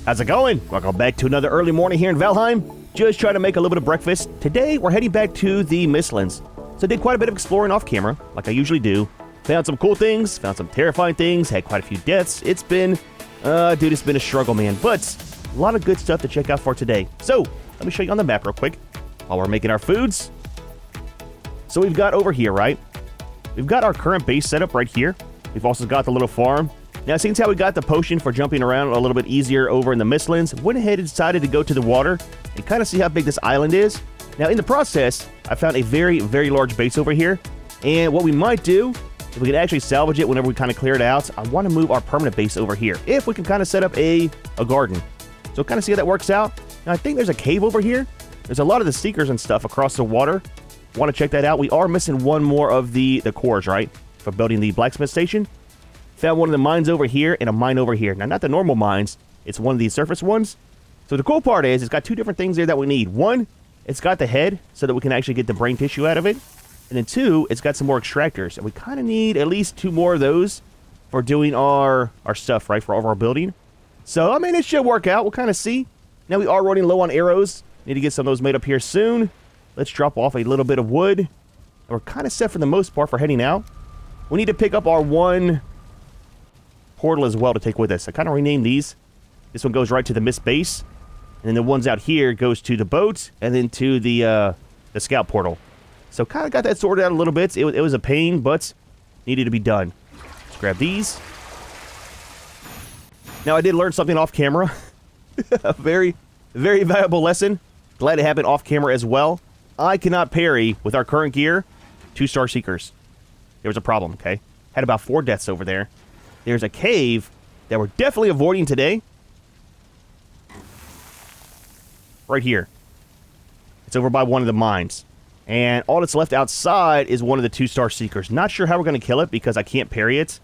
How's it going? Welcome back to another early morning here in Valheim. Just trying to make a little bit of breakfast. Today, we're heading back to the Mistlands. So I did quite a bit of exploring off camera, like I usually do. Found some cool things, found some terrifying things, had quite a few deaths. It's been, it's been a struggle, man. But a lot of good stuff to check out for today. So, let me show you on the map real quick while we're making our foods. So we've got over here, right? We've got our current base set up right here. We've also got the little farm. Now, seeing how we got the potion for jumping around a little bit easier over in the Mistlands, went ahead and decided to go to the water and kind of see how big this island is. Now, in the process, I found a very, very large base over here. And what we might do, if we can actually salvage it whenever we kind of clear it out, I want to move our permanent base over here. If we can kind of set up a garden. So kind of see how that works out. Now, I think there's a cave over here. There's a lot of the seekers and stuff across the water. Want to check that out. We are missing one more of the cores, right? For building the blacksmith station. Found one of the mines over here and a mine over here. Now, not the normal mines. It's one of these surface ones. So the cool part is it's got two different things there that we need. One, it's got the head so that we can actually get the brain tissue out of it. And then two, it's got some more extractors. And we kind of need at least two more of those for doing our stuff, right? For all of our building. So, I mean, it should work out. We'll kind of see. Now, we are running low on arrows. Need to get some of those made up here soon. Let's drop off a little bit of wood. And we're kind of set for the most part for heading out. We need to pick up our one portal as well to take with us. I kind of renamed these. This one goes right to the mist base. And then the ones out here goes to the boat and then to the scout portal. So kind of got that sorted out a little bit. It was a pain, but needed to be done. Let's grab these. Now, I did learn something off camera. A very, very valuable lesson. Glad it happened off camera as well. I cannot parry, with our current gear, 2-star seekers. There was a problem, okay? Had about 4 deaths over there. There's a cave that we're definitely avoiding today. Right here. It's over by one of the mines. And all that's left outside is one of the 2-star seekers. Not sure how we're going to kill it because I can't parry it.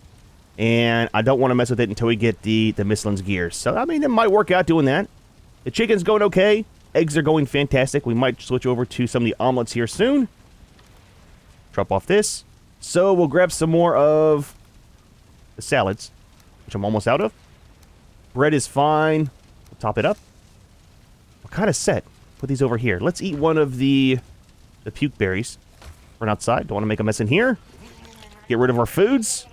And I don't want to mess with it until we get the Mistlands gears. So, I mean, it might work out doing that. The chicken's going okay. Eggs are going fantastic. We might switch over to some of the omelets here soon. Drop off this. So, we'll grab some more of the salads, which I'm almost out of. Bread is fine. We'll top it up. We're kind of set. Put these over here. Let's eat one of the puke berries. Run outside. Don't want to make a mess in here. Get rid of our foods.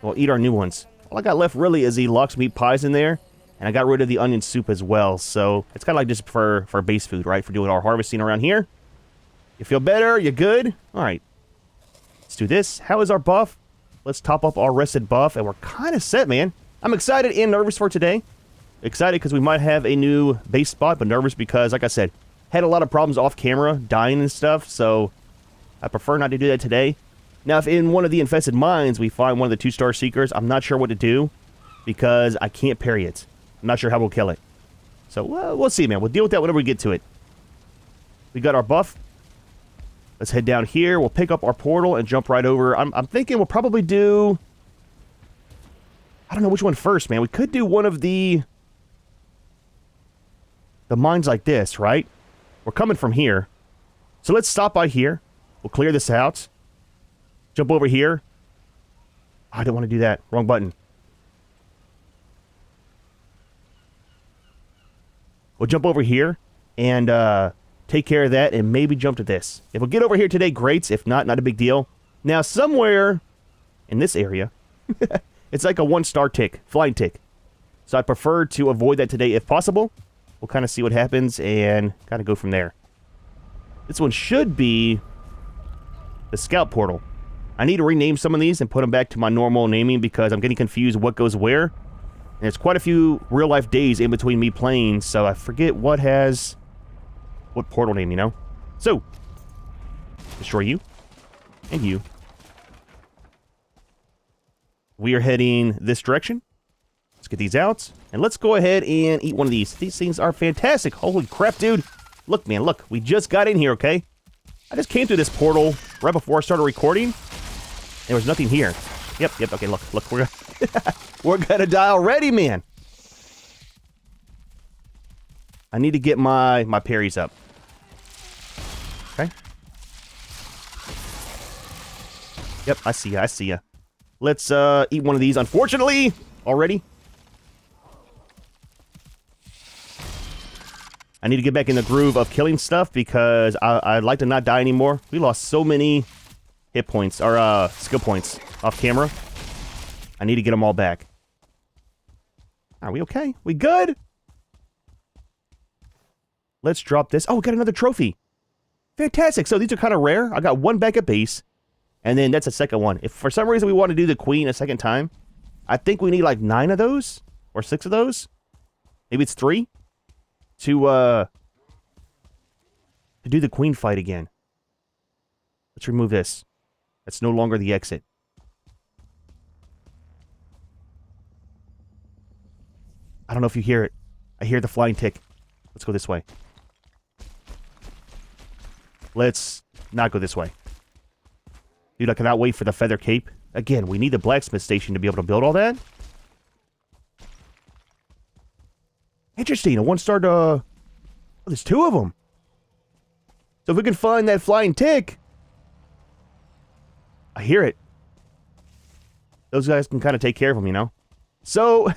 We'll eat our new ones. All I got left really is the lox meat pies in there. And I got rid of the onion soup as well. So it's kind of like just for base food, right? For doing our harvesting around here. You feel better? You good? All right. Let's do this. How is our buff? Let's top up our rested buff. And we're kind of set, man. I'm excited and nervous for today. Excited because we might have a new base spot. But nervous because, like I said, had a lot of problems off camera. Dying and stuff. So I prefer not to do that today. Now, if in one of the infested mines we find one of the 2-star seekers, I'm not sure what to do. Because I can't parry it. I'm not sure how we'll kill it. So, we'll see, man. We'll deal with that whenever we get to it. We got our buff. Let's head down here. We'll pick up our portal and jump right over. I'm thinking we'll probably do... I don't know which one first, man. We could do one of the mines like this, right? We're coming from here. So let's stop by here. We'll clear this out. Jump over here. I don't want to do that. Wrong button. We'll jump over here and take care of that and maybe jump to this. If we'll get over here today, great. If not, not a big deal. Now, somewhere in this area, it's like a 1-star tick, flying tick. So I prefer to avoid that today if possible. We'll kind of see what happens and kind of go from there. This one should be the scout portal. I need to rename some of these and put them back to my normal naming because I'm getting confused what goes where. And there's quite a few real-life days in between me playing, so I forget what portal name, you know? So, destroy you, and you. We are heading this direction. Let's get these out, and let's go ahead and eat one of these. These things are fantastic. Holy crap, dude. Look, man, look. We just got in here, okay? I just came through this portal right before I started recording. There was nothing here. Yep, okay, look, we're we're gonna die already, man. I need to get my parries up. Okay. Yep, I see ya. Let's eat one of these, unfortunately, already. I need to get back in the groove of killing stuff because I'd like to not die anymore. We lost so many hit points, or skill points off camera. I need to get them all back. Are we okay? We good? Let's drop this. Oh, we got another trophy. Fantastic. So these are kind of rare. I got one back at base, and then that's a second one. If for some reason we want to do the queen a second time, I think we need like 9 of those or 6 of those. Maybe it's 3 to do the queen fight again. Let's remove this. That's no longer the exit. I don't know if you hear it. I hear the flying tick. Let's go this way. Let's not go this way. Dude, I cannot wait for the feather cape. Again, we need the blacksmith station to be able to build all that. Interesting. A 1-star to... Oh, there's 2 of them. So if we can find that flying tick... I hear it. Those guys can kind of take care of them, you know? So,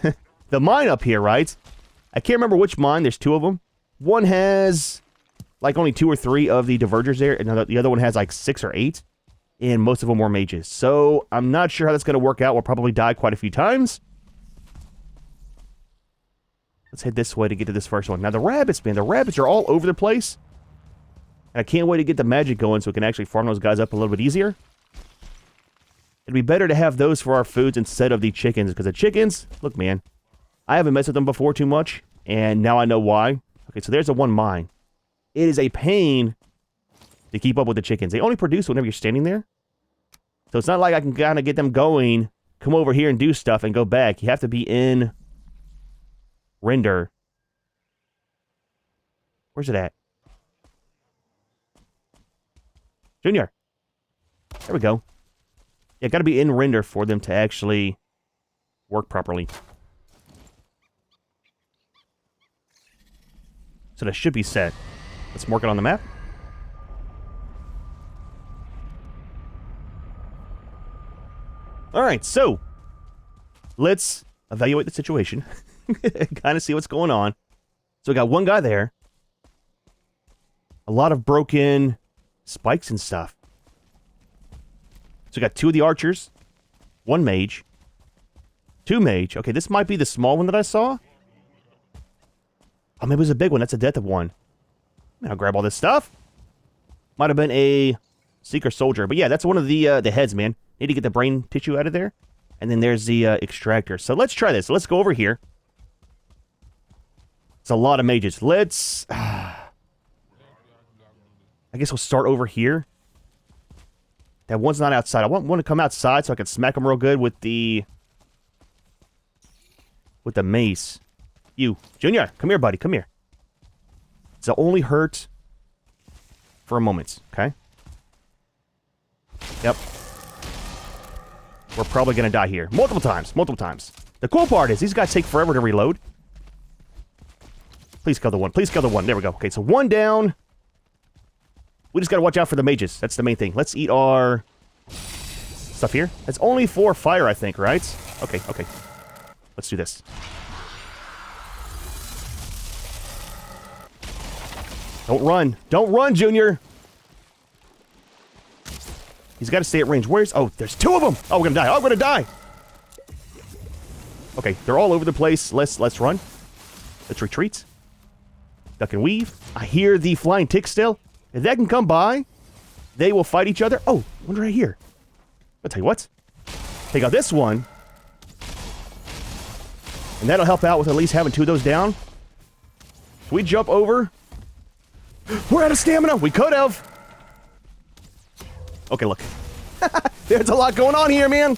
the mine up here, right? I can't remember which mine. There's 2 of them. One has, like, only 2 or 3 of the divergers there. And the other one has, like, 6 or 8. And most of them were mages. So, I'm not sure how that's going to work out. We'll probably die quite a few times. Let's head this way to get to this first one. Now, the rabbits, man. The rabbits are all over the place. And I can't wait to get the magic going so we can actually farm those guys up a little bit easier. It'd be better to have those for our foods instead of the chickens. Because the chickens, look, man. I haven't messed with them before too much. And now I know why. Okay, so there's the one mine. It is a pain to keep up with the chickens. They only produce whenever you're standing there. So it's not like I can kind of get them going, come over here and do stuff and go back. You have to be in render. Where's it at? Junior. There we go. Yeah, got to be in render for them to actually work properly. So that should be set. Let's mark it on the map. Alright, so let's evaluate the situation. Kind of see what's going on. So we got one guy there. A lot of broken spikes and stuff. So we got 2 of the archers. 1 mage. 2 mage. Okay, this might be the small one that I saw. Oh, maybe it was a big one. That's a death of one. I'll grab all this stuff. Might have been a seeker soldier. But yeah, that's one of the heads, man. Need to get the brain tissue out of there. And then there's the extractor. So let's try this. Let's go over here. It's a lot of mages. Let's... I guess we'll start over here. That one's not outside. I want one to come outside so I can smack him real good with the... mace. You. Junior, come here, buddy. Come here. It'll only hurt for a moment, okay? Yep. We're probably going to die here. Multiple times. Multiple times. The cool part is these guys take forever to reload. Please kill the one. Please kill the one. There we go. Okay, so 1 down. We just got to watch out for the mages. That's the main thing. Let's eat our stuff here. It's only for fire, I think, right? Okay, okay. Let's do this. Don't run. Don't run, Junior. He's got to stay at range. Where's... Oh, there's 2 of them. Oh, we're going to die. Oh, we're going to die. Okay, they're all over the place. Let's run. Let's retreat. Duck and weave. I hear the flying tick still. If that can come by, they will fight each other. Oh, one right here. I'll tell you what. Take out this one. And that'll help out with at least having 2 of those down. Can we jump over? We're out of stamina. We could have. Okay, look. There's a lot going on here, man.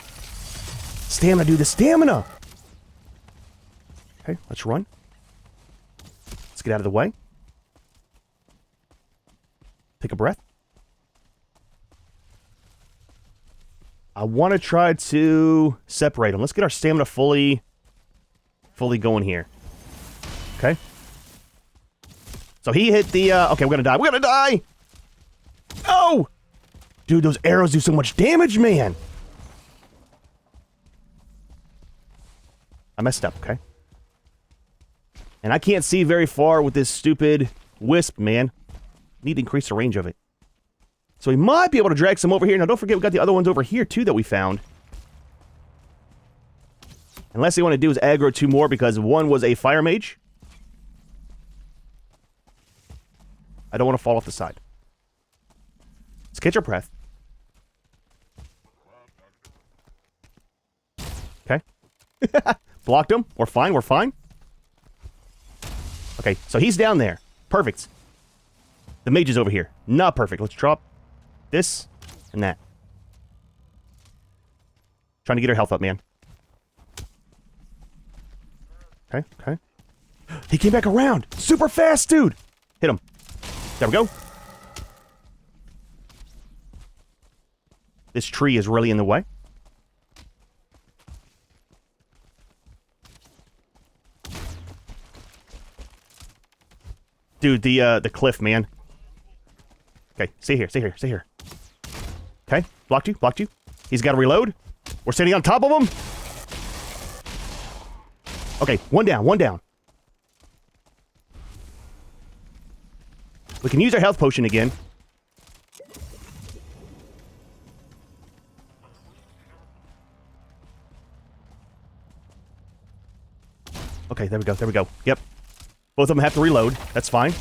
Stamina, dude. The stamina. Okay, let's run. Let's get out of the way. Take a breath. I want to try to separate them. Let's get our stamina fully going here. Okay. So he hit the, okay, we're gonna die. We're gonna die! Oh! Dude, those arrows do so much damage, man! I messed up, okay? And I can't see very far with this stupid wisp, man. Need to increase the range of it. So we might be able to drag some over here. Now, don't forget, we got the other ones over here, too, that we found. Unless they want to do is aggro 2 more, because one was a fire mage. I don't want to fall off the side. Let's catch our breath. Okay. Blocked him. We're fine, we're fine. Okay, so he's down there. Perfect. The mage is over here. Not perfect. Let's drop this and that. Trying to get her health up, man. Okay, okay. He came back around. Super fast, dude. Hit him. There we go. This tree is really in the way. Dude, the cliff, man. Okay, stay here, stay here, stay here. Okay, blocked you, blocked you. He's got to reload. We're sitting on top of him. Okay, one down, one down. We can use our health potion again. Okay, there we go, there we go. Yep. Both of them have to reload. That's fine.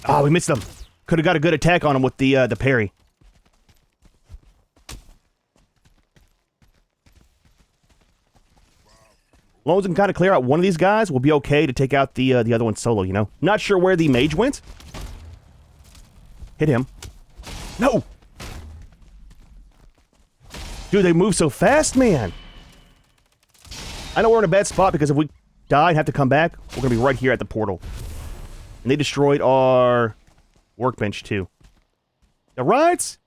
Oh, we missed them. Could have got a good attack on him with the parry. As long as we can kind of clear out one of these guys, we'll be okay to take out the other one solo, you know? Not sure where the mage went. Hit him. No! Dude, they move so fast, man! I know we're in a bad spot because if we die and have to come back, we're going to be right here at the portal. And they destroyed our workbench, too. The right?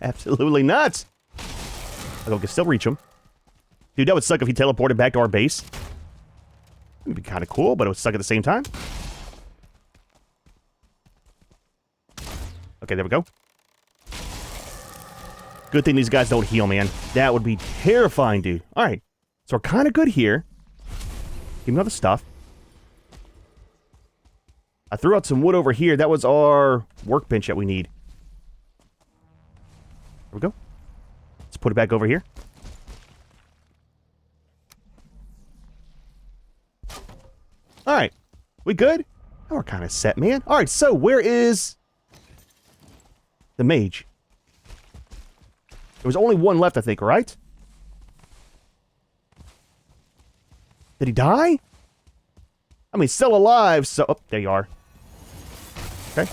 Absolutely not! I can still reach him. Dude, that would suck if he teleported back to our base. It'd be kind of cool, but it would suck at the same time. Okay, there we go. Good thing these guys don't heal, man. That would be terrifying, dude. Alright, so we're kind of good here. Give me all the stuff. I threw out some wood over here. That was our workbench that we need. There we go. Let's put it back over here. Alright. We good? Oh, we're kind of set, man. Alright, so where is the mage? There was only one left, I think, right? Did he die? I mean, still alive, so... Oh, there you are. Okay.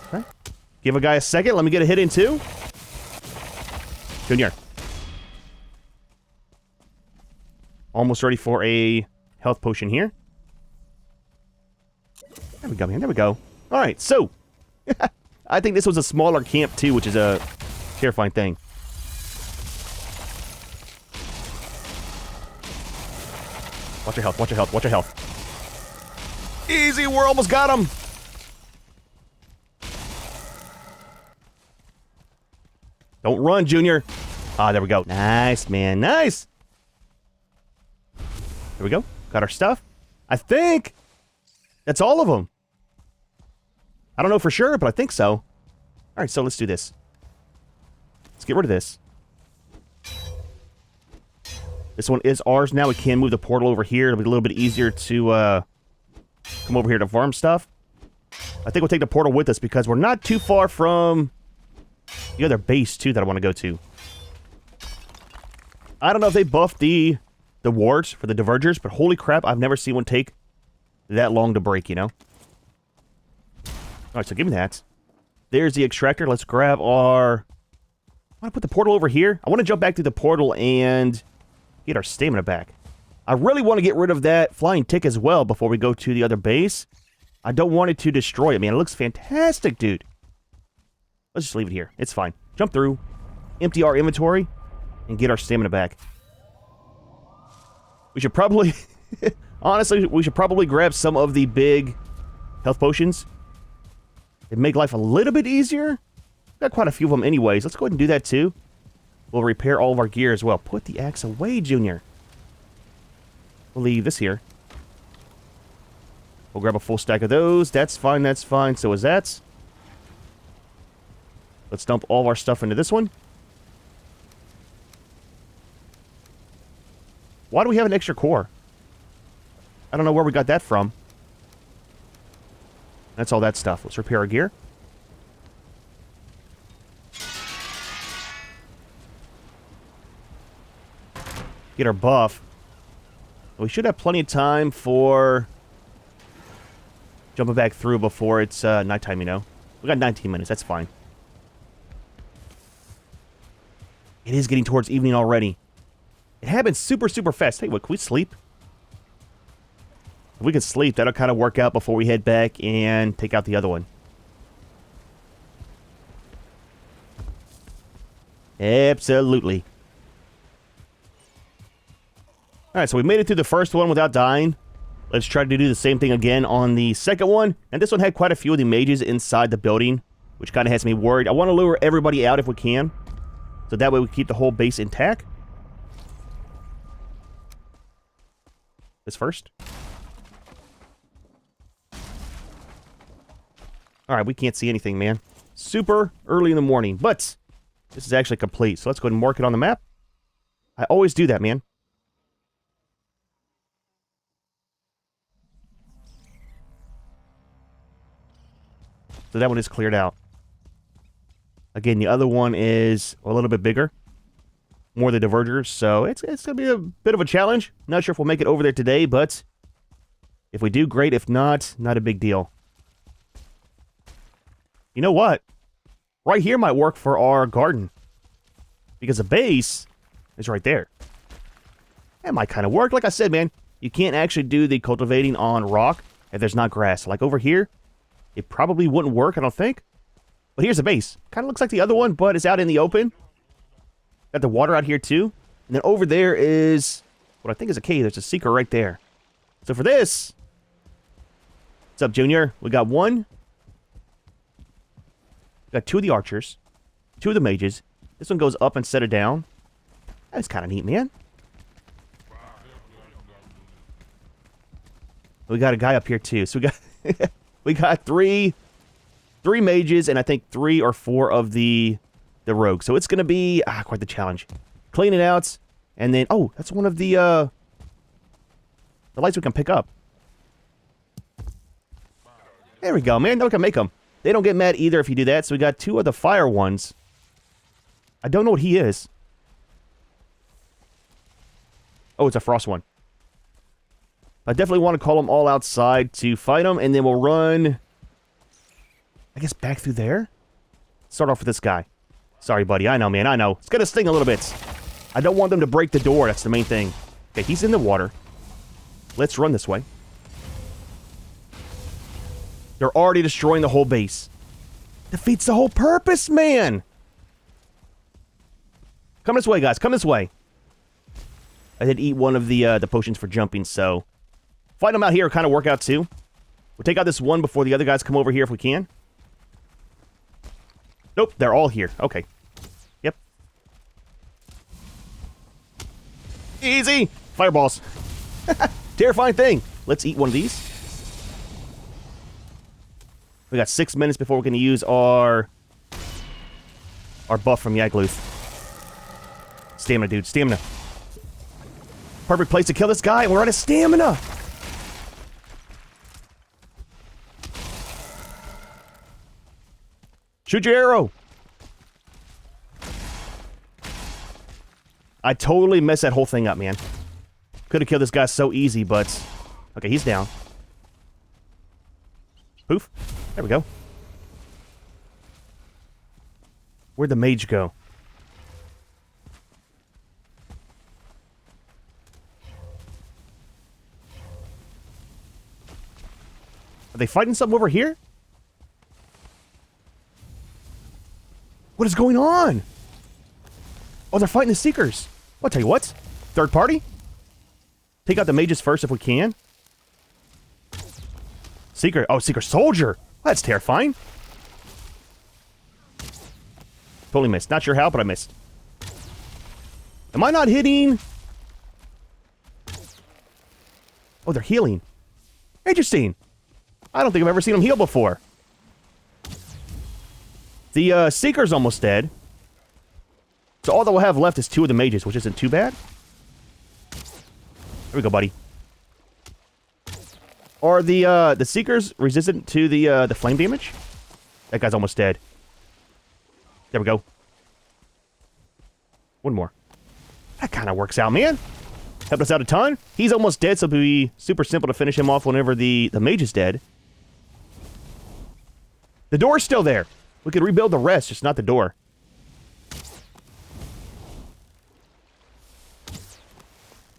Okay. Give a guy a second. Let me get a hit in, too. Junior. Almost ready for a health potion here. There we go, man. There we go. Alright, so... I think this was a smaller camp, too, which is a terrifying thing. Watch your health, watch your health, watch your health. Easy, we're almost got him! Don't run, Junior. Ah, there we go. Nice, man, nice! There we go. Got our stuff. I think that's all of them. I don't know for sure, but I think so. Alright, so let's do this. Let's get rid of this. This one is ours now. We can move the portal over here. It'll be a little bit easier to come over here to farm stuff. I think we'll take the portal with us because we're not too far from the other base, too, that I want to go to. I don't know if they buffed the wards for the Dvergrs, but holy crap, I've never seen one take that long to break, you know? Alright, so give me that. There's the extractor. Let's grab our... I want to put the portal over here. I want to jump back to the portal and get our stamina back. I really want to get rid of that flying tick as well before we go to the other base. I don't want it to destroy it, man. It looks fantastic, dude. Let's just leave it here. It's fine. Jump through, empty our inventory, and get our stamina back. We should probably... honestly, we should probably grab some of the big health potions. It'd make life a little bit easier. Got quite a few of them anyways. Let's go ahead and do that too. We'll repair all of our gear as well. Put the axe away, Junior. We'll leave this here. We'll grab a full stack of those. That's fine, that's fine. So is that. Let's dump all of our stuff into this one. Why do we have an extra core? I don't know where we got that from. That's all that stuff. Let's repair our gear. Get our buff. We should have plenty of time for jumping back through before it's nighttime, you know. We got 19 minutes. That's fine. It is getting towards evening already. It happened super, super fast. Hey, what, can we sleep? If we can sleep, that'll kind of work out before we head back and take out the other one. Absolutely. Alright, so we made it through the first one without dying. Let's try to do the same thing again on the second one. And this one had quite a few of the mages inside the building, which kind of has me worried. I want to lure everybody out if we can, so that way we keep the whole base intact. This first. Alright, we can't see anything, man. Super early in the morning, but this is actually complete. So let's go ahead and mark it on the map. I always do that, man. So that one is cleared out. Again, the other one is a little bit bigger. More the Dvergr, so it's going to be a bit of a challenge. Not sure if we'll make it over there today, but if we do, great. If not, not a big deal. You know what? Right here might work for our garden. Because the base is right there. That might kind of work. Like I said, man, you can't actually do the cultivating on rock if there's not grass. Like over here, it probably wouldn't work, I don't think. But here's the base. Kind of looks like the other one, but it's out in the open. Got the water out here, too. And then over there is what I think is a cave. There's a secret right there. So for this... What's up, Junior? We got one. We got two of the archers. Two of the mages. This one goes up instead of down. That's kind of neat, man. We got a guy up here, too. So we got... we got three mages and I think 3 or 4 of the rogues. So it's going to be quite the challenge. Clean it out. And then, oh, that's one of the lights we can pick up. There we go, man. Look, I can make them. They don't get mad either if you do that. So we got 2 of the fire ones. I don't know what he is. Oh, it's a frost one. I definitely want to call them all outside to fight them, and then we'll run, I guess, back through there? Start off with this guy. Sorry, buddy. I know, man. I know. It's going to sting a little bit. I don't want them to break the door. That's the main thing. Okay, he's in the water. Let's run this way. They're already destroying the whole base. Defeats the whole purpose, man! Come this way, guys. Come this way. I did eat one of the potions for jumping, so... Fight them out here kind of work out, too. We'll take out this one before the other guys come over here if we can. Nope, they're all here. Okay. Yep. Easy! Fireballs. Terrifying thing. Let's eat one of these. We got 6 minutes before we're going to use our buff from Yagluth. Stamina, dude. Stamina. Perfect place to kill this guy, and we're out of stamina! Shoot your arrow! I totally messed that whole thing up, man. Could have killed this guy so easy, but... Okay, he's down. Poof. There we go. Where'd the mage go? Are they fighting something over here? What is going on? Oh, they're fighting the Seekers. I'll tell you what. Third party? Take out the mages first if we can. Seeker. Oh, Seeker Soldier. That's terrifying. Totally missed. Not sure how, but I missed. Am I not hitting? Oh, they're healing. Interesting. I don't think I've ever seen them heal before. The Seeker's almost dead. So all that we'll have left is 2 of the mages, which isn't too bad. There we go, buddy. Are the Seekers resistant to the flame damage? That guy's almost dead. There we go. One more. That kind of works out, man. Helped us out a ton. He's almost dead, so it'll be super simple to finish him off whenever the mage is dead. The door's still there. We could rebuild the rest, just not the door.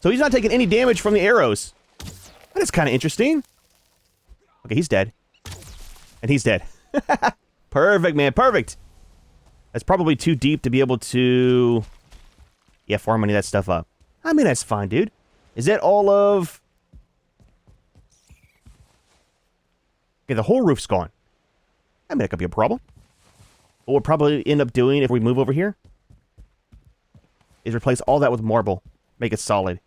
So he's not taking any damage from the arrows. That is kind of interesting. Okay, he's dead. And he's dead. Perfect, man. Perfect. That's probably too deep to be able to... Yeah, farm any of that stuff up. I mean, that's fine, dude. Is that all of... Okay, the whole roof's gone. I mean, that could be a problem. What we'll probably end up doing if we move over here is replace all that with marble. Make it solid.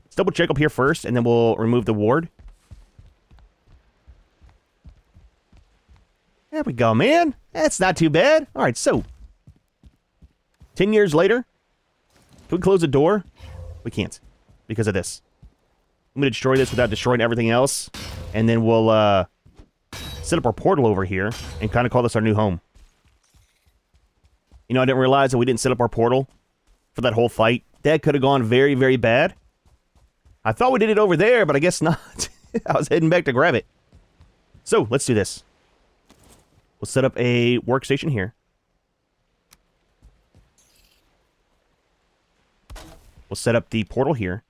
Let's double check up here first, and then we'll remove the ward. There we go, man. That's not too bad. All right, so 10 years later, can we close the door? We can't because of this. I'm going to destroy this without destroying everything else, and then we'll set up our portal over here and kind of call this our new home. You know, I didn't realize that we didn't set up our portal for that whole fight. That could have gone very, very bad. I thought we did it over there, but I guess not. I was heading back to grab it. So, let's do this. We'll set up a workstation here. We'll set up the portal here.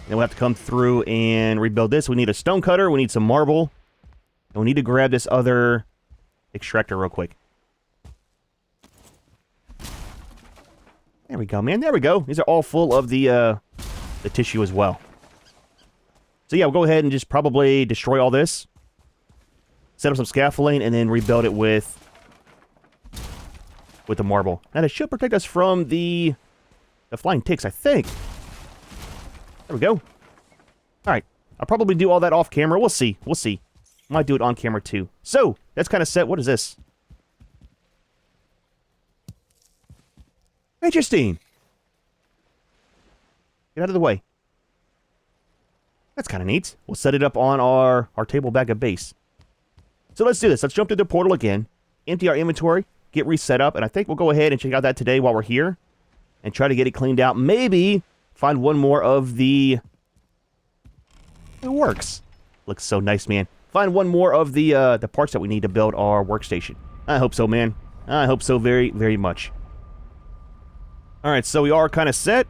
Then we'll have to come through and rebuild this. We need a stone cutter. We need some marble. And we need to grab this other extractor real quick. There we go, man. There we go. These are all full of the tissue as well. So yeah, we'll go ahead and just probably destroy all this. Set up some scaffolding and then rebuild it with the marble. Now, it should protect us from the flying ticks, I think. There we go. Alright. I'll probably do all that off camera. We'll see. We'll see. Might do it on camera too. So, that's kind of set. What is this? Interesting. Get out of the way. That's kind of neat. We'll set it up on our table back at base. So let's do this. Let's jump through the portal again. Empty our inventory. Get reset up. And I think we'll go ahead and check out that today while we're here. And try to get it cleaned out. Maybe find one more of the... It works. Looks so nice, man. Find one more of the parts that we need to build our workstation. I hope so, man. I hope so very, very much. Alright, so we are kind of set.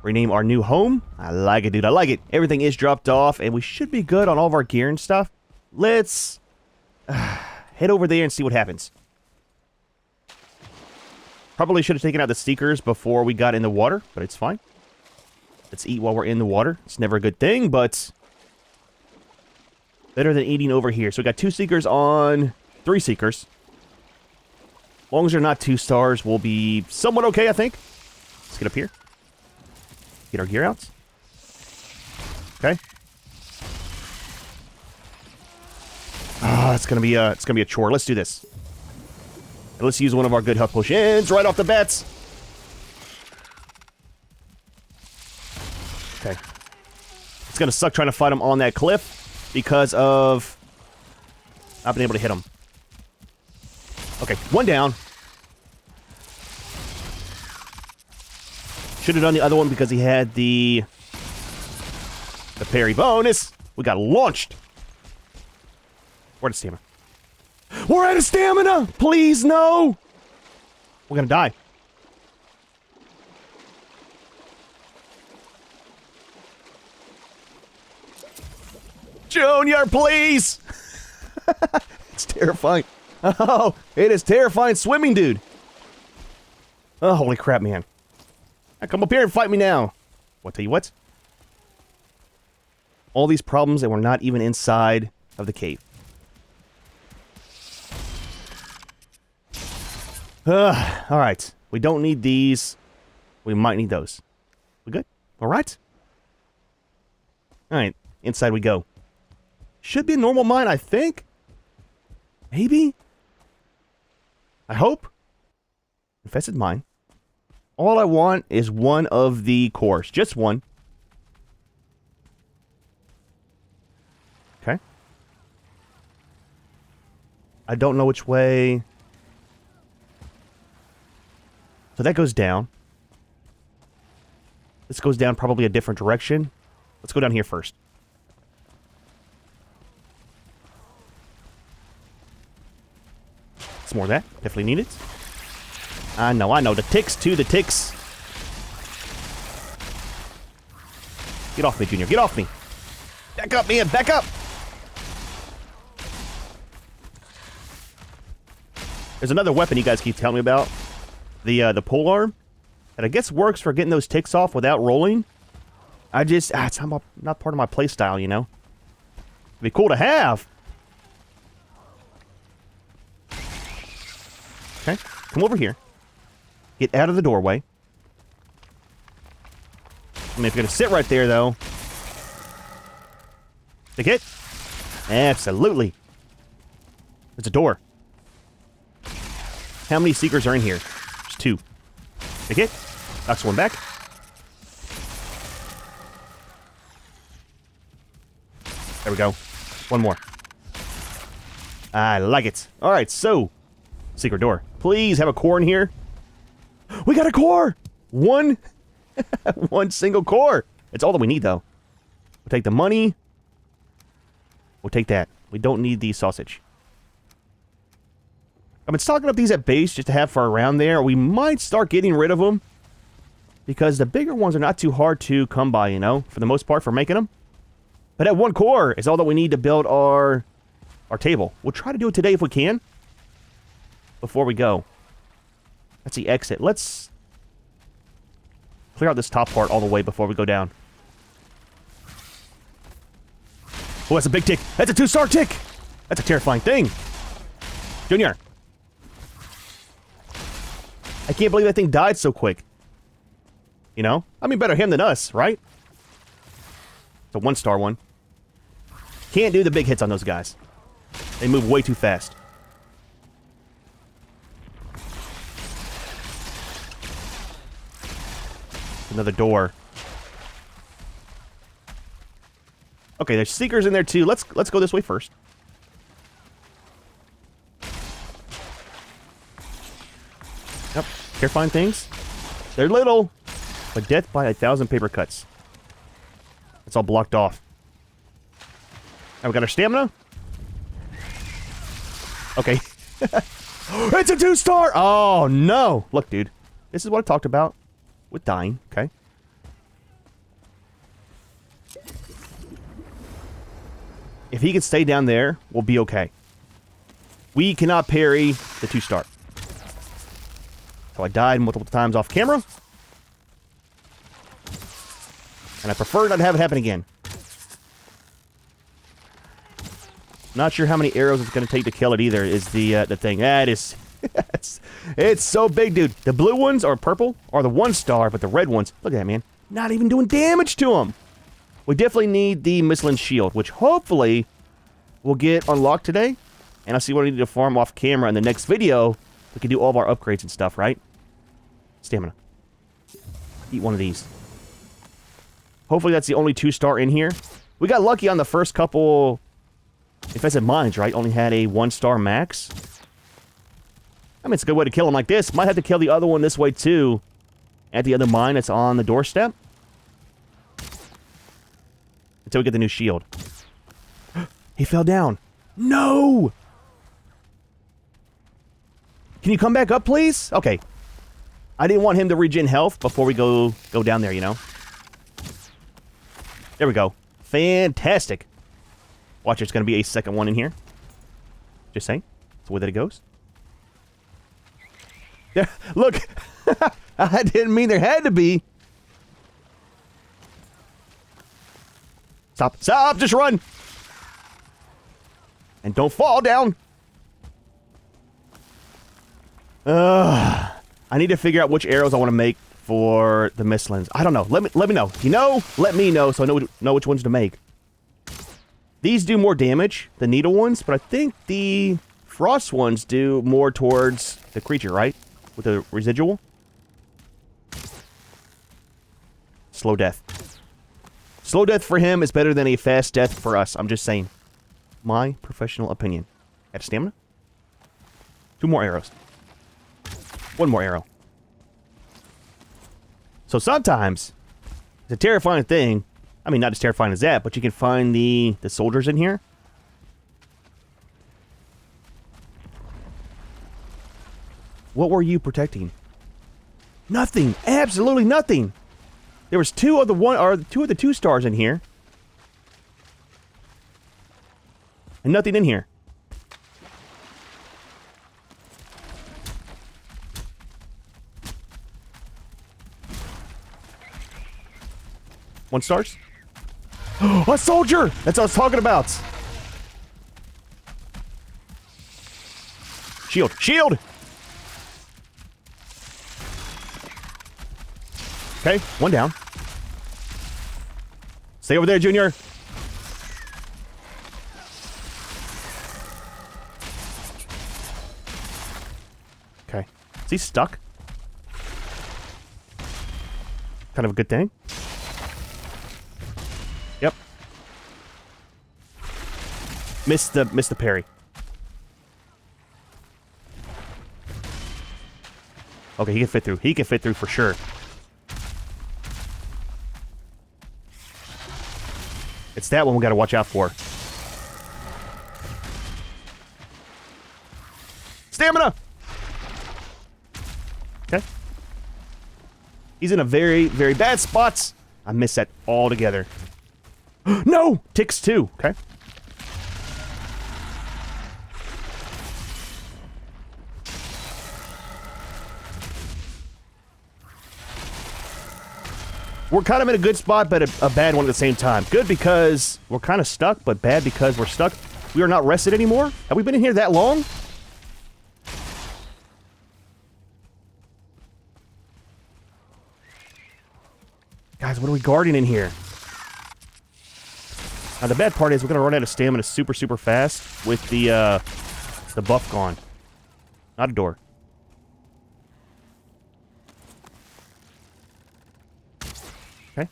Rename our new home. I like it, dude. I like it. Everything is dropped off, and we should be good on all of our gear and stuff. Let's head over there and see what happens. Probably should have taken out the Seekers before we got in the water, but it's fine. Let's eat while we're in the water. It's never a good thing, but better than eating over here. So we got 2 Seekers on 3 Seekers. As long as they're not 2 stars, we'll be somewhat okay, I think. Let's get up here. Get our gear out. Okay. Ah, it's gonna be a chore. Let's do this. And let's use one of our good health potions right off the bats. Okay. It's gonna suck trying to fight him on that cliff because of not being able to hit him. Okay, one down. Should have done the other one because he had the parry bonus. We got launched. We're out of stamina. We're out of stamina! Please, no! We're gonna die. Junior, please! It's terrifying. Oh, it is terrifying swimming, dude. Oh, holy crap, man. Now come up here and fight me now. Well, I'll tell you what. all these problems and we're not even inside of the cave. Alright. We don't need these. We might need those. We good? Alright. Alright. Inside we go. Should be a normal mine, I think. Maybe? I hope. Infested Mine. All I want is one of the cores. Just one. Okay. I don't know which way. So that goes down. This goes down probably a different direction. Let's go down here first. Some more of that. Definitely need it. I know. The ticks, too. The ticks. Get off me, Junior. Get off me. Back up, man. Back up. There's another weapon you guys keep telling me about. The polearm. That I guess works for getting those ticks off without rolling. I just... it's not part of my playstyle, you know? It'd be cool to have. Okay. Come over here. Get out of the doorway. I mean, if you're going to sit right there, though. Take it? Absolutely. There's a door. How many seekers are in here? There's 2. Take it. Knocks one back. There we go. One more. I like it. Alright, so. Secret door. Please have a core in here. We got a core! One single core. It's all that we need, though. We'll take the money. We'll take that. We don't need the sausage. I've been stocking up these at base just to have for around there. We might start getting rid of them. Because the bigger ones are not too hard to come by, you know? For the most part, for making them. But that one core is all that we need to build our table. We'll try to do it today if we can. Before we go. That's the exit. Let's clear out this top part all the way before we go down. Oh, that's a big tick. That's a 2-star tick. That's a terrifying thing. Junior. I can't believe that thing died so quick. You know? I mean, better him than us, right? It's a 1-star one. Can't do the big hits on those guys. They move way too fast. Another door. Okay, there's seekers in there too. Let's go this way first. Yep, terrifying things. They're little, but death by 1,000 paper cuts. It's all blocked off. Now we got our stamina. Okay. It's a 2-star! Oh, no! Look, dude. This is what I talked about with dying, okay? If he can stay down there, we'll be okay. We cannot parry the 2-star. So I died multiple times off camera. And I prefer not to have it happen again. Not sure how many arrows it's going to take to kill it either, is the thing. That is... it's so big, dude. The blue ones are purple, are the 1-star, but the red ones, look at that, man. Not even doing damage to them. We definitely need the Mistlands shield, which hopefully we'll get unlocked today. And I'll see what I need to farm off camera in the next video. We can do all of our upgrades and stuff, right? Stamina. Eat one of these. Hopefully that's the only 2-star in here. We got lucky on the first couple Infested Mines, right? Only had a 1-star max. I mean, it's a good way to kill them like this. Might have to kill the other one this way, too. At the other mine that's on the doorstep. Until we get the new shield. He fell down. No! Can you come back up, please? Okay. I didn't want him to regen health before we go down there, you know? There we go. Fantastic. Watch, there's going to be a second one in here. Just saying. That's the way that it goes. There, look. I didn't mean there had to be. Stop. Stop. Just run. And don't fall down. I need to figure out which arrows I want to make for the Mistlands. I don't know. Let me know. If you know, let me know so I know which ones to make. These do more damage, the needle ones, but I think the frost ones do more towards the creature, right? With the residual. Slow death. Slow death for him is better than a fast death for us. I'm just saying. My professional opinion. Got stamina? 2 more arrows. 1 more arrow. So sometimes, it's a terrifying thing. I mean, not as terrifying as that, but you can find the soldiers in here. What were you protecting? Nothing. Absolutely nothing. There was 2 of the 2 stars in here. And nothing in here. One stars? A soldier! That's what I was talking about. Shield. Shield! Okay, 1 down. Stay over there, Junior. Okay. Is he stuck? Kind of a good thing. Yep. Missed the parry. Okay, he can fit through. He can fit through for sure. It's that one we gotta watch out for. Stamina! Okay. He's in a very, very bad spot. I missed that altogether. No! Ticks too. Okay. We're kind of in a good spot, but a bad one at the same time. Good because we're kind of stuck, but bad because we're stuck. We are not rested anymore. Have we been in here that long? Guys, what are we guarding in here? Now, the bad part is we're going to run out of stamina super, super fast with the buff gone. Not a door. Okay.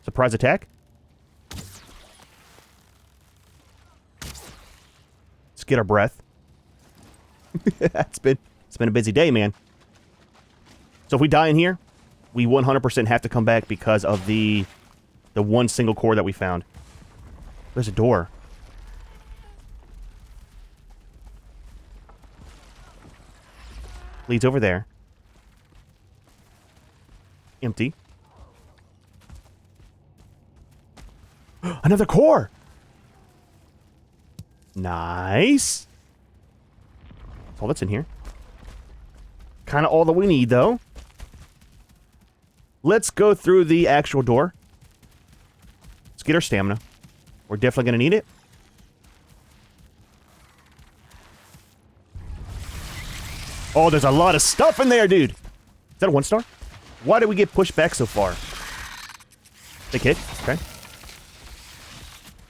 Surprise attack. Let's get our breath. It's been a busy day, man. So if we die in here, we 100% have to come back because of the one single core that we found. There's a door. Leads over there. Empty. Another core! Nice. That's all that's in here. Kind of all that we need, though. Let's go through the actual door. Let's get our stamina. We're definitely going to need it. Oh, there's a lot of stuff in there, dude. Is that a 1 star? Why did we get pushed back so far? Big hit. Okay.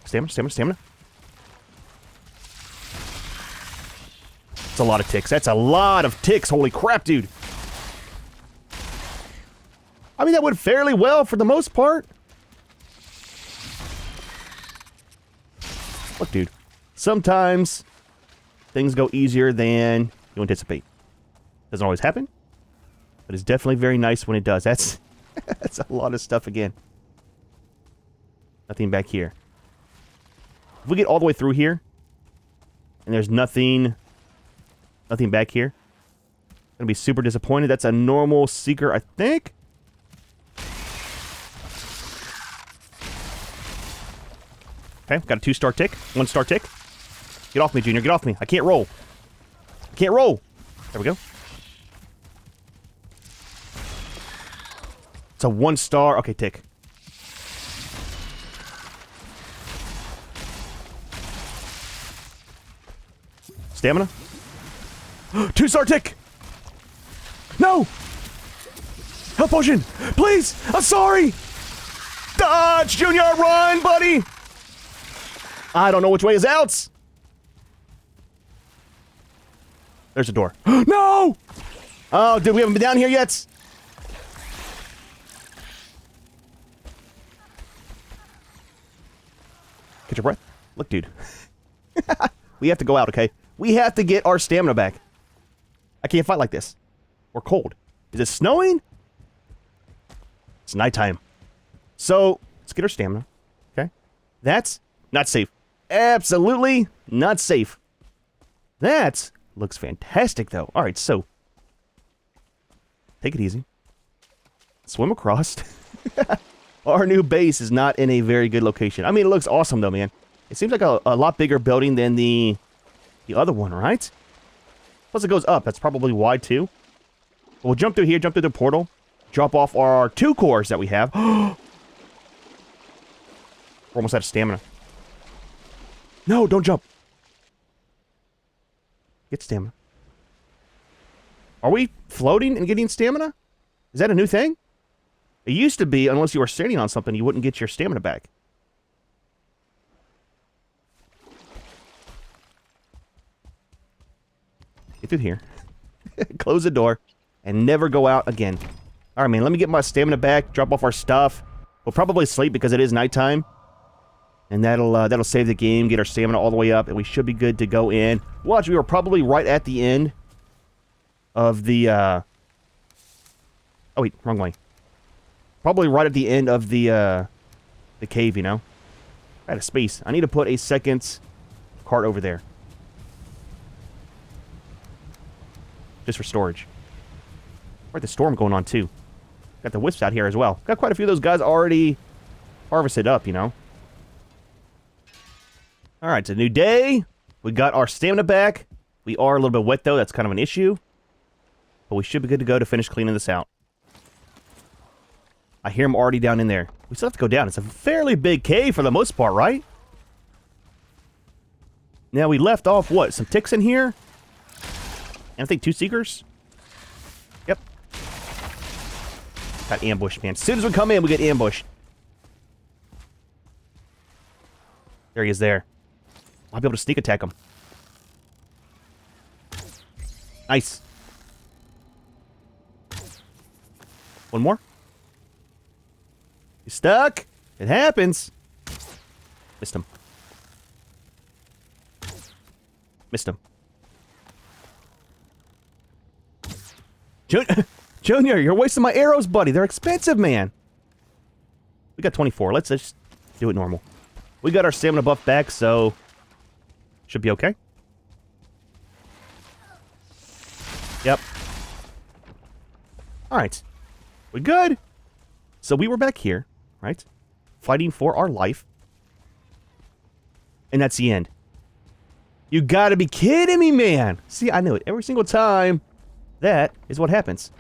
Stamina, stamina, stamina. That's a lot of ticks. That's a lot of ticks. Holy crap, dude. I mean, that went fairly well for the most part. Look, dude. Sometimes things go easier than you anticipate. Doesn't always happen, but it's definitely very nice when it does. That's that's a lot of stuff again. Nothing back here. If we get all the way through here, and there's nothing back here, I'm gonna be super disappointed. That's a normal seeker, I think. Okay, got a 2-star tick, 1-star tick. Get off me, Junior. Get off me. I can't roll. I can't roll. There we go. It's a 1-star. Okay, tick. Stamina. 2-star tick! No! Health potion! Please! I'm sorry! Dodge, Junior! Run, buddy! I don't know which way is out! There's a door. No! Oh, dude, we haven't been down here yet. Catch your breath. Look, dude. We have to go out, okay? We have to get our stamina back. I can't fight like this. We're cold. Is it snowing? It's nighttime. So, let's get our stamina. Okay? That's not safe. Absolutely not safe. That looks fantastic, though. Alright, so. Take it easy. Swim across. Our new base is not in a very good location. I mean, it looks awesome, though, man. It seems like a lot bigger building than the other one, right? Plus, it goes up. That's probably wide, too. We'll jump through here, jump through the portal, drop off our 2 cores that we have. We're almost out of stamina. No, don't jump. Get stamina. Are we floating and getting stamina? Is that a new thing? It used to be, unless you were standing on something, you wouldn't get your stamina back. Get through here. Close the door. And never go out again. Alright, man, let me get my stamina back, drop off our stuff. We'll probably sleep because it is nighttime. And that'll save the game, get our stamina all the way up, and we should be good to go in. Watch, we were probably right at the end of the, Oh, wait, wrong way. Probably right at the end of the cave, you know? Out of space. I need to put a second cart over there. Just for storage. Right, the storm going on, too. Got the wisps out here as well. Got quite a few of those guys already harvested up, you know? Alright, it's a new day. We got our stamina back. We are a little bit wet, though. That's kind of an issue. But we should be good to go to finish cleaning this out. I hear them already down in there. We still have to go down. It's a fairly big cave for the most part, right? Now, we left off, what? Some ticks in here? And I think 2 seekers? Yep. Got ambushed, man. As soon as we come in, we get ambushed. There he is there. I'll be able to sneak attack him. Nice. One more. You stuck? It happens. Missed him. Missed him. Junior, you're wasting my arrows, buddy. They're expensive, man. We got 24. Let's just do it normal. We got our stamina buff back, so should be okay. Yep. Alright. We good? So we were back here, right? Fighting for our life. And that's the end. You gotta be kidding me, man! See, I knew it. Every single time, that is what happens.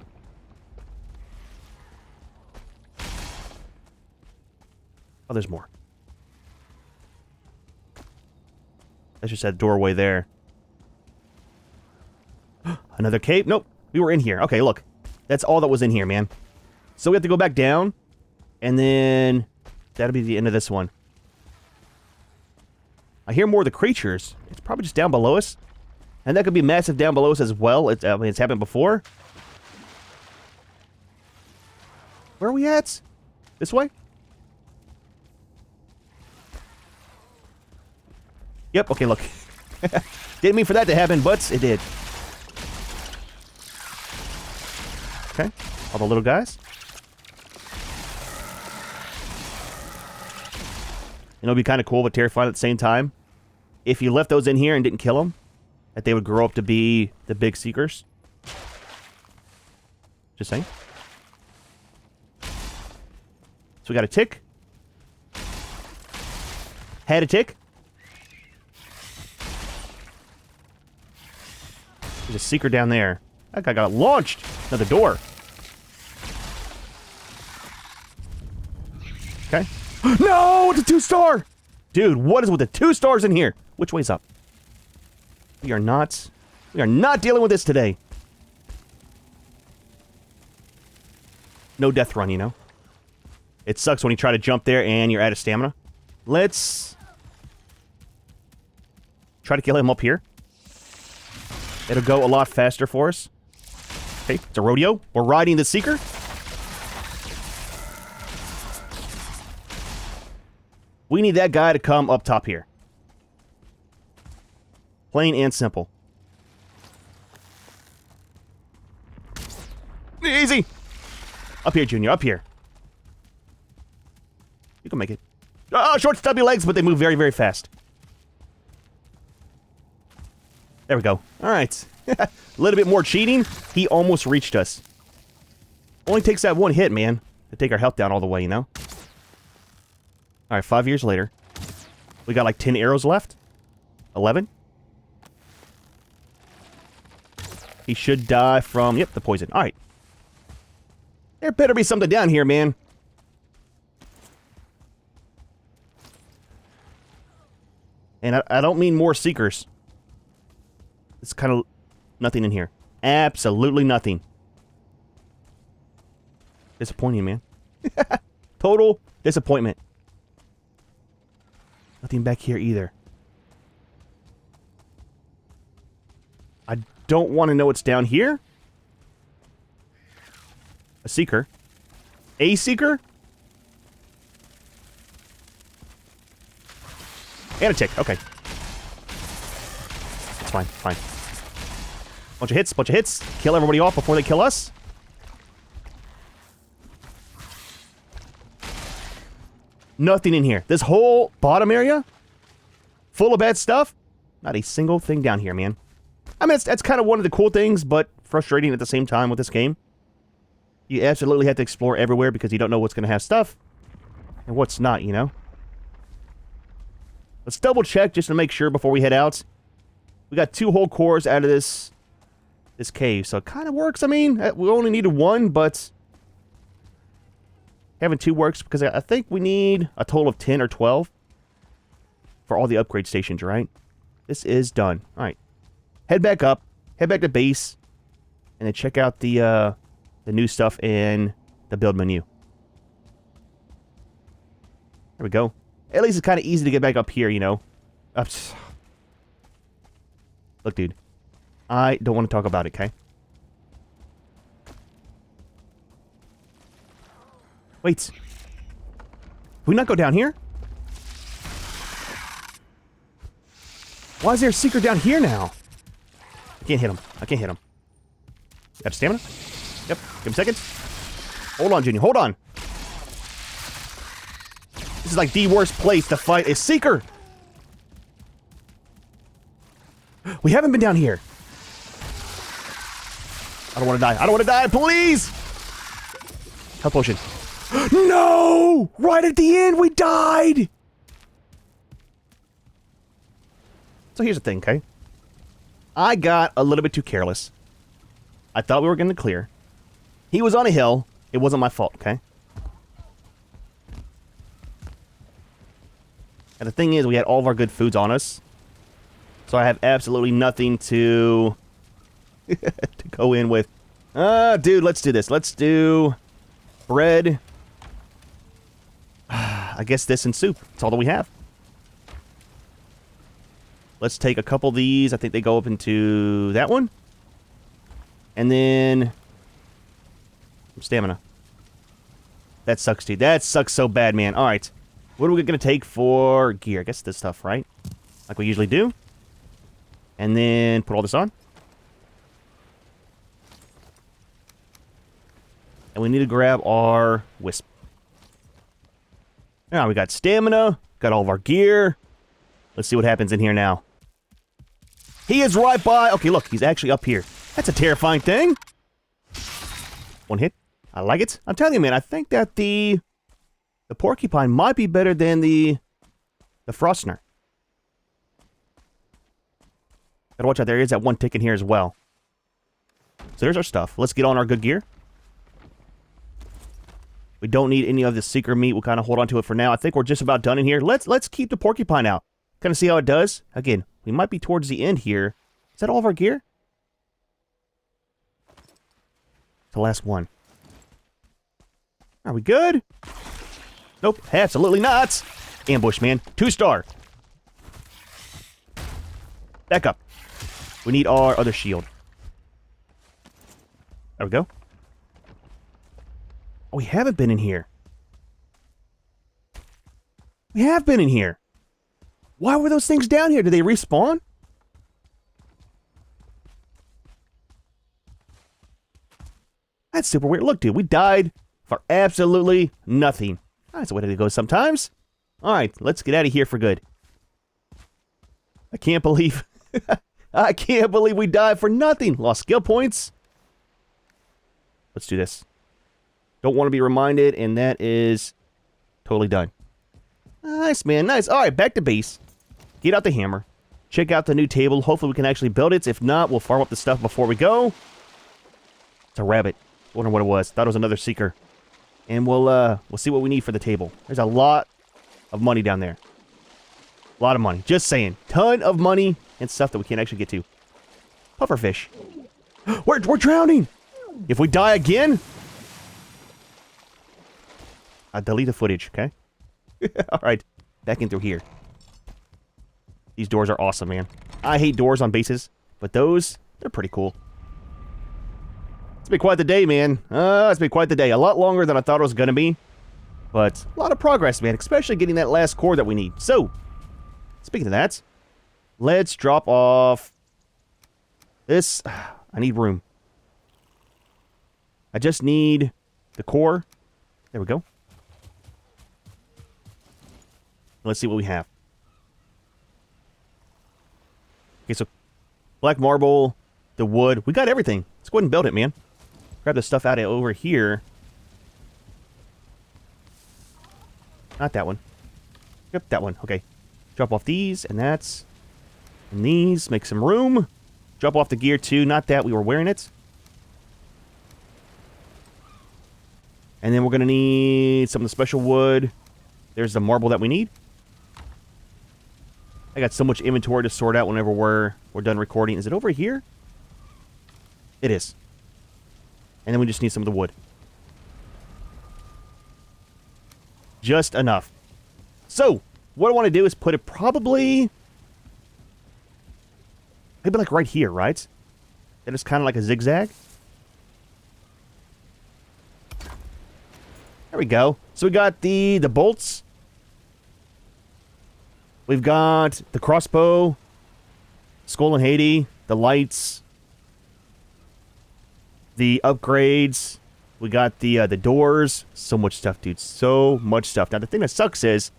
Oh, there's more. That's just that doorway there. Another cave? Nope. We were in here. Okay, look. That's all that was in here, man. So we have to go back down. And then that'll be the end of this one. I hear more of the creatures. It's probably just down below us. And that could be massive down below us as well. I mean, it's happened before. Where are we at? This way? Yep, okay, look. Didn't mean for that to happen, but it did. Okay, all the little guys. And it'll be kind of cool but terrifying at the same time. If you left those in here and didn't kill them, that they would grow up to be the big seekers. Just saying. So we got a tick. Had a tick. There's a seeker down there. That guy got launched. Another door. Okay. No, it's a 2-star! Dude, what is with the 2 stars in here? Which way's up? We are not dealing with this today. No death run, you know? It sucks when you try to jump there and you're out of stamina. Let's try to kill him up here. It'll go a lot faster for us. Okay, it's a rodeo. We're riding the Seeker. We need that guy to come up top here. Plain and simple. Easy! Up here, Junior, up here. You can make it. Oh, short, stubby legs, but they move very, very fast. There we go. All right. A little bit more cheating. He almost reached us. Only takes that one hit, man, to take our health down all the way, you know? All right, 5 years later. We got like 10 arrows left. 11. He should die from, yep, the poison. All right. There better be something down here, man. And I don't mean more Seekers. It's kind of nothing in here. Absolutely nothing. Disappointing, man. Total disappointment. Nothing back here either. I don't want to know what's down here. A Seeker. A Seeker? And a tick. Okay. It's fine. Fine. Bunch of hits. Kill everybody off before they kill us. Nothing in here. This whole bottom area, full of bad stuff. Not a single thing down here, man. I mean, that's kind of one of the cool things, but frustrating at the same time with this game. You absolutely have to explore everywhere because you don't know what's going to have stuff and what's not, you know? Let's double check just to make sure before we head out. We got 2 whole cores out of this cave, so it kind of works. I mean, we only needed 1, but having 2 works because I think we need a total of 10 or 12 for all the upgrade stations, right? This is done. All right. Head back up. Head back to base. And then check out the new stuff in the build menu. There we go. At least it's kind of easy to get back up here, you know. Look, dude. I don't want to talk about it, okay? Wait. Can we not go down here? Why is there a Seeker down here now? I can't hit him. I can't hit him. Have stamina? Yep. Give him seconds. Hold on, Junior. Hold on. This is like the worst place to fight a Seeker. We haven't been down here. I don't want to die. I don't want to die. Please. Health potion. No! Right at the end, we died! So here's the thing, okay? I got a little bit too careless. I thought we were going to clear. He was on a hill. It wasn't my fault, okay? And the thing is, we had all of our good foods on us. So I have absolutely nothing to to go in with. Dude, let's do this. Let's do bread. I guess this and soup. That's all that we have. Let's take a couple of these. I think they go up into that one. And then some stamina. That sucks, dude. That sucks so bad, man. All right. What are we going to take for gear? I guess this stuff, right? Like we usually do. And then put all this on. And we need to grab our wisp. Now we got stamina. Got all of our gear. Let's see what happens in here now. He is right by... Okay, look. He's actually up here. That's a terrifying thing. One hit. I like it. I'm telling you, man. I think that the porcupine might be better than the frostner. Gotta watch out. There is that one tick in here as well. So there's our stuff. Let's get on our good gear. We don't need any of the Seeker meat. We'll kind of hold on to it for now. I think we're just about done in here. Let's keep the porcupine out. Kind of see how it does. Again, we might be towards the end here. Is that all of our gear? The last one. Are we good? Nope, absolutely not. Ambush, man. 2-star. Back up. We need our other shield. There we go. Oh, we haven't been in here. We have been in here. Why were those things down here? Did they respawn? That's super weird. Look, dude, we died for absolutely nothing. That's the way to go sometimes. Alright, let's get out of here for good. I can't believe... I can't believe we died for nothing. Lost skill points. Let's do this. Don't want to be reminded, and that is totally done. Nice, man, nice. Alright, back to base. Get out the hammer. Check out the new table. Hopefully we can actually build it. If not, we'll farm up the stuff before we go. It's a rabbit. Wonder what it was. Thought it was another seeker. And we'll see what we need for the table. There's a lot of money down there. A lot of money. Just saying. Ton of money and stuff that we can't actually get to. Pufferfish. We're drowning! If we die again... I'll delete the footage, okay? Alright. Back in through here. These doors are awesome, man. I hate doors on bases, but those, they're pretty cool. It's been quite the day, man. It's been quite the day. A lot longer than I thought it was going to be. But a lot of progress, man. Especially getting that last core that we need. So, speaking of that, let's drop off this. I need room. I just need the core. There we go. Let's see what we have. Okay, so black marble, the wood. We got everything. Let's go ahead and build it, man. Grab the stuff out of over here. Not that one. Yep, that one. Okay. Drop off these and that's. And these. Make some room. Drop off the gear too. Not that. We were wearing it. And then we're going to need some of the special wood. There's the marble that we need. I got so much inventory to sort out whenever we're done recording. Is it over here? It is. And then we just need some of the wood. Just enough. So, what I want to do is put it probably... maybe like right here, right? That is kind of like a zigzag. There we go. So we got the bolts. We've got the crossbow, Skull and Haiti, the lights, the upgrades. We got the doors. So much stuff, dude. So much stuff. Now, the thing that sucks is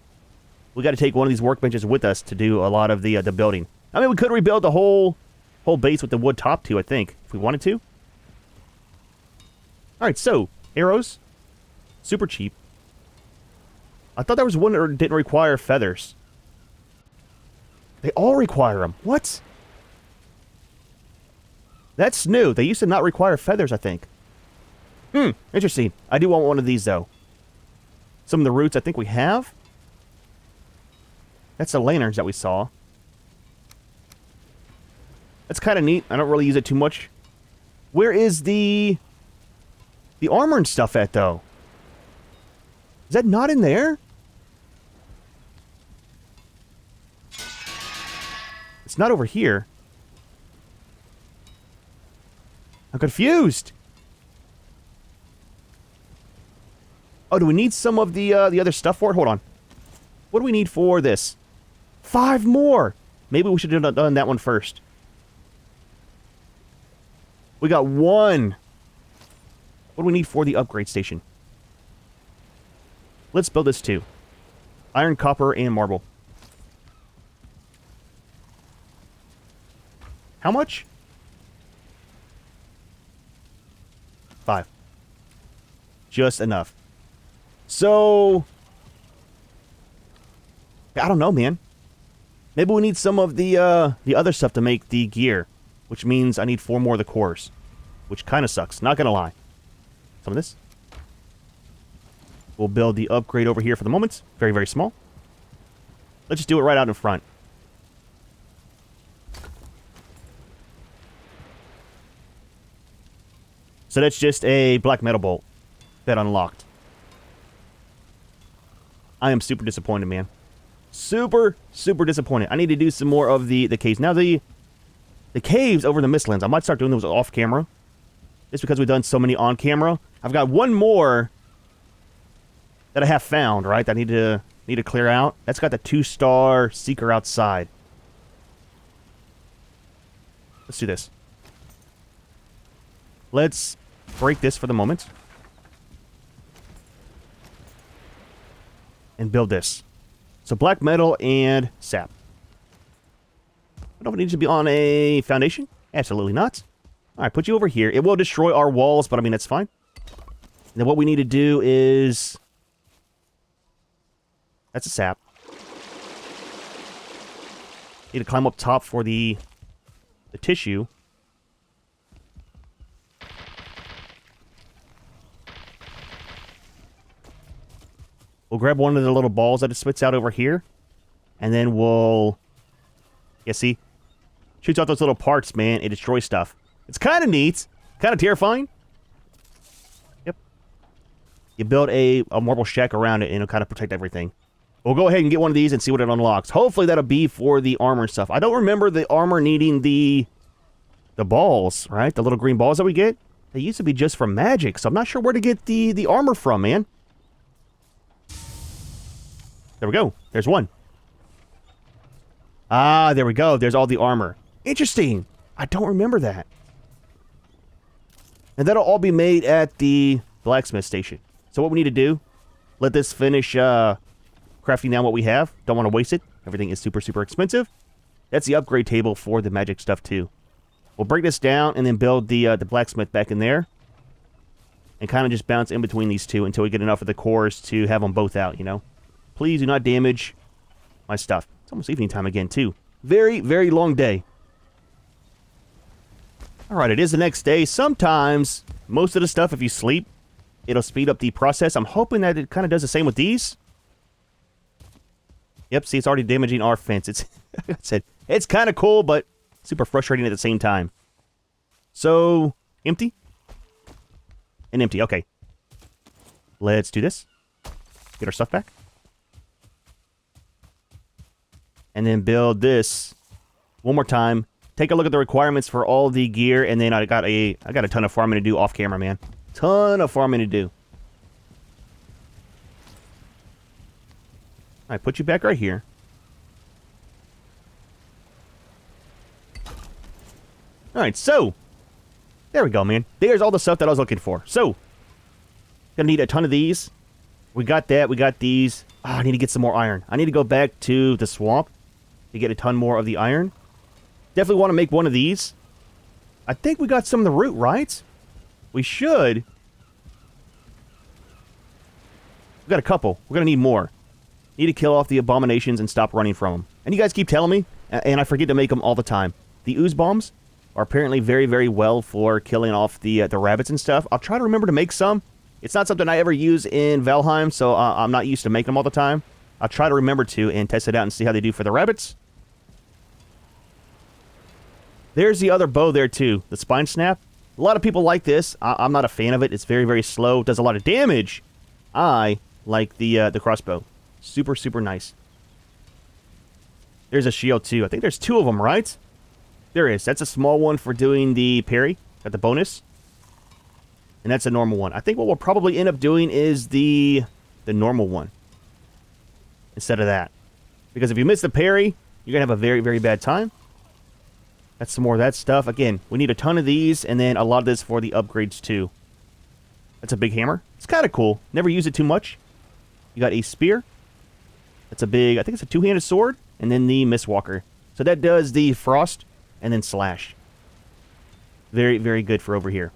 we got to take one of these workbenches with us to do a lot of the building. I mean, we could rebuild the whole base with the wood top too, I think, if we wanted to. All right, so arrows, super cheap. I thought there was one that didn't require feathers. They all require them. What? That's new. They used to not require feathers, I think. Interesting. I do want one of these, though. Some of the roots I think we have. That's the lanterns that we saw. That's kind of neat. I don't really use it too much. Where is the armor and stuff at, though? Is that not in there? It's not over here. I'm confused. Oh, do we need some of the other stuff for it? Hold on. What do we need for this? 5 more. Maybe we should have done that one first. We got 1. What do we need for the upgrade station? Let's build this too. Iron, copper, and marble. How much? 5. Just enough. So... I don't know, man. Maybe we need some of the other stuff to make the gear. Which means I need 4 more of the cores. Which kind of sucks, not gonna lie. Some of this. We'll build the upgrade over here for the moment. Very, very small. Let's just do it right out in front. So that's just a black metal bolt that unlocked. I am super disappointed, man. Super, super disappointed. I need to do some more of the caves. Now, the caves over the Mistlands, I might start doing those off camera. Just because we've done so many on camera. I've got one more that I have found, right? That I need to clear out. That's got the 2-star seeker outside. Let's do this. Let's break this for the moment. And build this. So black metal and sap. I don't know if it needs to be on a foundation. Absolutely not. Alright, put you over here. It will destroy our walls, but I mean, that's fine. And then what we need to do is... That's a sap. Need to climb up top for the tissue. We'll grab one of the little balls that it spits out over here. And then we'll... Yeah, see? Shoots out those little parts, man. It destroys stuff. It's kind of neat. Kind of terrifying. Yep. You build a marble shack around it and it'll kind of protect everything. We'll go ahead and get one of these and see what it unlocks. Hopefully that'll be for the armor and stuff. I don't remember the armor needing the balls, right? The little green balls that we get. They used to be just for magic, so I'm not sure where to get the armor from, man. There we go. There's one. Ah, there we go. There's all the armor. Interesting. I don't remember that. And that'll all be made at the blacksmith station. So what we need to do, let this finish crafting down what we have. Don't want to waste it. Everything is super, super expensive. That's the upgrade table for the magic stuff too. We'll break this down and then build the blacksmith back in there. And kind of just bounce in between these two until we get enough of the cores to have them both out, you know. Please do not damage my stuff. It's almost evening time again too. Very, very long day. Alright, it is the next day. Sometimes, most of the stuff, if you sleep, it'll speed up the process. I'm hoping that it kind of does the same with these. Yep, see, it's already damaging our fence. It's, like I said, it's kind of cool, but super frustrating at the same time. So, empty? And empty, okay. Let's do this. Get our stuff back. And then build this one more time. Take a look at the requirements for all the gear, and then I got a ton of farming to do off camera, man. Ton of farming to do. Alright, put you back right here. Alright, so there we go, man. There's all the stuff that I was looking for. So, gonna need a ton of these. We got that, we got these. I need to get some more iron. I need to go back to the swamp to get a ton more of the iron. Definitely want to make one of these. I think we got some of the root, right? We should. We got a couple. We're going to need more. Need to kill off the abominations and stop running from them. And you guys keep telling me, and I forget to make them all the time. The ooze bombs are apparently very, very well for killing off the rabbits and stuff. I'll try to remember to make some. It's not something I ever use in Valheim, so I'm not used to making them all the time. I'll try to remember to and test it out and see how they do for the rabbits. There's the other bow there, too. The spine snap. A lot of people like this. I'm not a fan of it. It's very, very slow. Does a lot of damage. I like the crossbow. Super, super nice. There's a shield, too. I think there's 2 of them, right? There is. That's a small one for doing the parry. Got the bonus. And that's a normal one. I think what we'll probably end up doing is the normal one. Instead of that. Because if you miss the parry, you're going to have a very, very bad time. That's some more of that stuff. Again, we need a ton of these, and then a lot of this for the upgrades, too. That's a big hammer. It's kind of cool. Never use it too much. You got a spear. That's a big, I think it's a 2-handed sword. And then the Mistwalker. So that does the frost, and then slash. Very, very good for over here.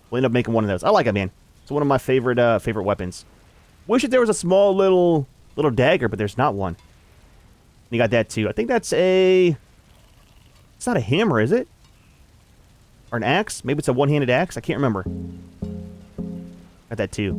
We'll end up making one of those. I like it, man. It's one of my favorite favorite weapons. Wish that there was a small little dagger, but there's not one. You got that, too. I think that's a... It's not a hammer, is it? Or an axe? Maybe it's a one-handed axe? I can't remember. Got that too.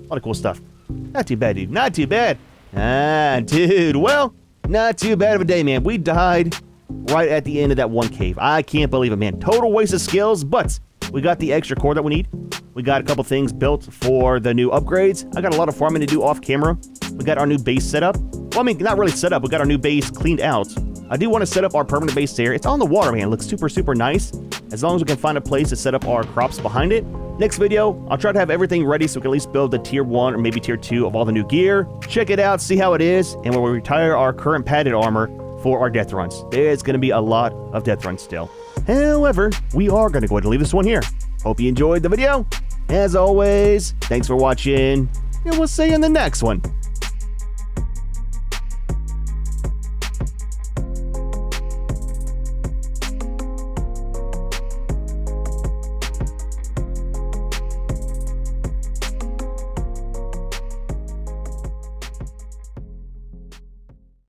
A lot of cool stuff. Not too bad, dude. Not too bad. Ah, dude. Well, not too bad of a day, man. We died right at the end of that one cave. I can't believe it, man. Total waste of skills, but We got the extra core that we need. We got a couple things built for the new upgrades. I got a lot of farming to do off camera. We got our new base set up. Well, I mean, not really set up. We got our new base cleaned out. I do want to set up our permanent base there. It's on the water, man. It looks super, super nice. As long as we can find a place to set up our crops behind it. Next video, I'll try to have everything ready so we can at least build the tier 1 or maybe tier 2 of all the new gear. Check it out, see how it is, and when we retire our current padded armor for our death runs. There's going to be a lot of death runs still. However, we are going to go ahead and leave this one here. Hope you enjoyed the video. As always, thanks for watching, and we'll see you in the next one.